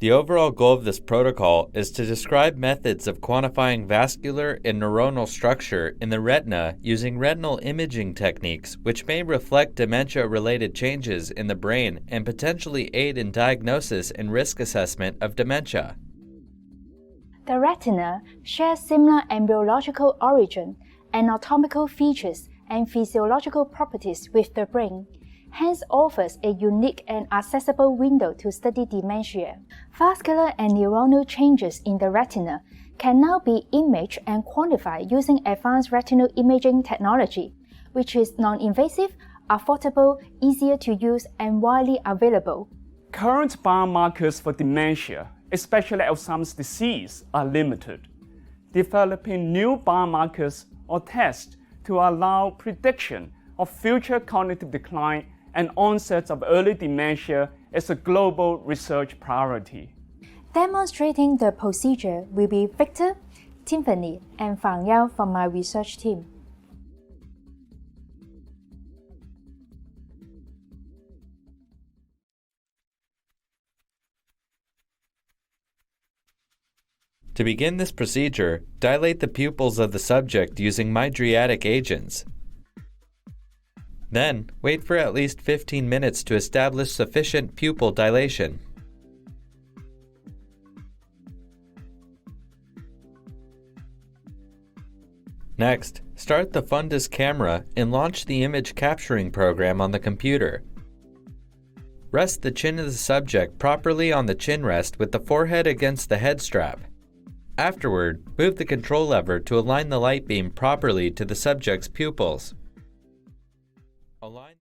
The overall goal of this protocol is to describe methods of quantifying vascular and neuronal structure in the retina using retinal imaging techniques, which may reflect dementia-related changes in the brain and potentially aid in diagnosis and risk assessment of dementia. The retina shares similar embryological origin, anatomical features, and physiological properties with the brain, hence offers a unique and accessible window to study dementia. Vascular and neuronal changes in the retina can now be imaged and quantified using advanced retinal imaging technology, which is non-invasive, affordable, easier to use, and widely available. Current biomarkers for dementia, especially Alzheimer's disease, are limited. Developing new biomarkers or tests to allow prediction of future cognitive decline and onset of early dementia is a global research priority. Demonstrating the procedure will be Victor, Tiffany, and Fang Yao from my research team. To begin this procedure, dilate the pupils of the subject using mydriatic agents. Then, wait for at least 15 minutes to establish sufficient pupil dilation. Next, start the fundus camera and launch the image capturing program on the computer. Rest the chin of the subject properly on the chin rest with the forehead against the head strap. Afterward, move the control lever to align the light beam properly to the subject's pupils.